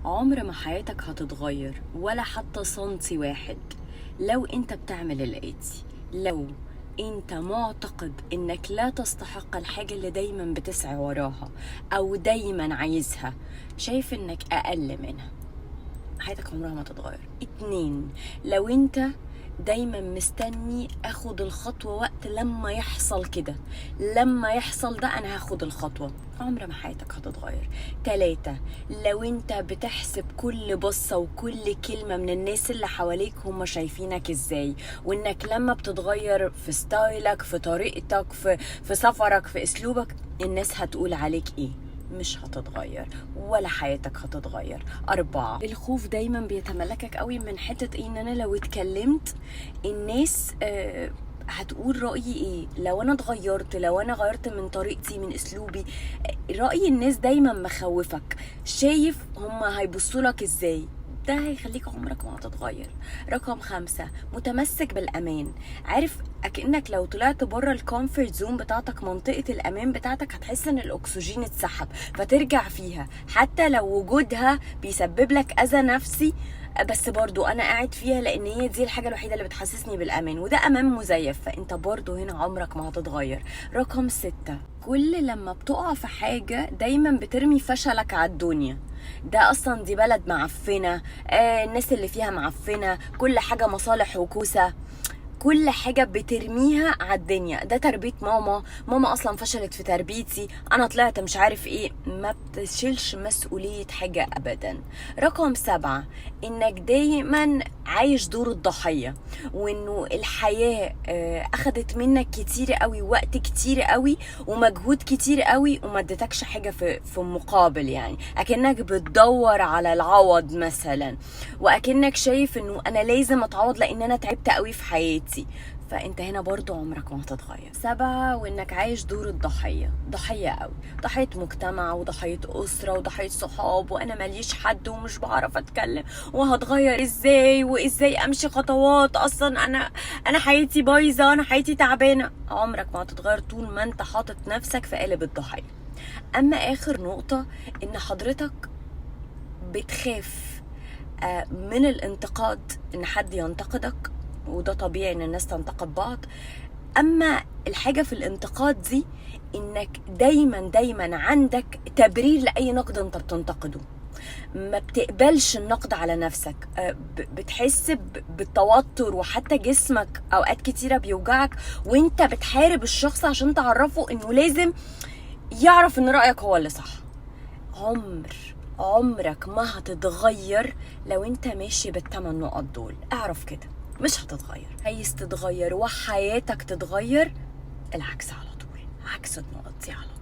عمر ما حياتك هتتغير ولا حتى سنتي واحد لو انت بتعمل الاتي. لو انت معتقد انك لا تستحق الحاجة اللي دايما بتسعى وراها او دايما عايزها، شايف انك اقل منها، حياتك عمرها ما تتغير. 2، لو انت دايما مستني اخد الخطوة وقت لما يحصل كده، لما يحصل ده انا هاخد الخطوة، عمر ما حياتك هتتغير. 3، لو انت بتحسب كل بصة وكل كلمة من الناس اللي حواليك هم شايفينك ازاي، وانك لما بتتغير في ستايلك، في طريقتك، في سفرك، في اسلوبك، الناس هتقول عليك ايه، مش هتتغير ولا حياتك هتتغير. 4، الخوف دايما بيتملكك قوي من حتة ايه، ان انا لو اتكلمت الناس هتقول رأيي ايه، لو انا اتغيرت، لو انا غيرت من طريقتي، من اسلوبي، رأي الناس دايما مخوفك، شايف هما هيبصولك ازاي، ده هيخليك عمرك ما هتتغير. رقم 5، متمسك بالأمان. عارف أكنك لو طلعت بره الكومفورت زون بتاعتك، منطقة الأمان بتاعتك، هتحس إن الأكسجين اتسحب فترجع فيها، حتى لو وجودها بيسبب لك أذى نفسي، بس برضو أنا قاعد فيها لأن هي دي الحاجة الوحيدة اللي بتحسسني بالأمان، وده أمان مزيف، فأنت برضو هنا عمرك ما هتتغير. رقم 6، كل لما بتقع في حاجة دايما بترمي فشلك على الدنيا، ده اصلا دي بلد معفنه، الناس اللي فيها معفنه، كل حاجه مصالح وكوسه، كل حاجة بترميها على الدنيا، ده تربية ماما اصلا فشلت في تربيتي، انا طلعت مش عارف ايه، ما بتشيلش مسؤولية حاجة ابدا. رقم 7، انك دايما عايش دور الضحية، وانه الحياة اخدت منك كتير قوي، وقت كتير قوي، ومجهود كتير قوي، وما ادتكش حاجة في مقابل، يعني اكنك بتدور على العوض مثلا، واكنك شايف انه انا لازم اتعوض لان انا تعبت قوي في حياتي، فانت هنا برضو عمرك ما هتتغير. 7، وانك عايش دور الضحية، ضحية قوي، ضحية مجتمع، وضحية اسرة، وضحية صحاب، وانا ماليش حد، ومش بعرف اتكلم، وهتغير ازاي، وازاي امشي خطوات، اصلا انا حياتي بايظة، انا حياتي تعبانة، عمرك ما هتتغير طول ما انت حاطط نفسك في قالب الضحية. اما اخر نقطة، ان حضرتك بتخاف من الانتقاد، ان حد ينتقدك، وده طبيعي ان الناس تنتقد بعض. اما الحاجة في الانتقاد دي، انك دايما عندك تبرير لاي نقد انت بتنتقده، ما بتقبلش النقد على نفسك، بتحس بالتوتر، وحتى جسمك اوقات كتيرة بيوجعك وانت بتحارب الشخص عشان تعرفه انه لازم يعرف ان رأيك هو اللي صح. عمرك ما هتتغير لو انت ماشي بال8 نقط دول، اعرف كده، مش هتتغير. عايز تتغير وحياتك تتغير، العكس على طول، عكس النقط دي على طول.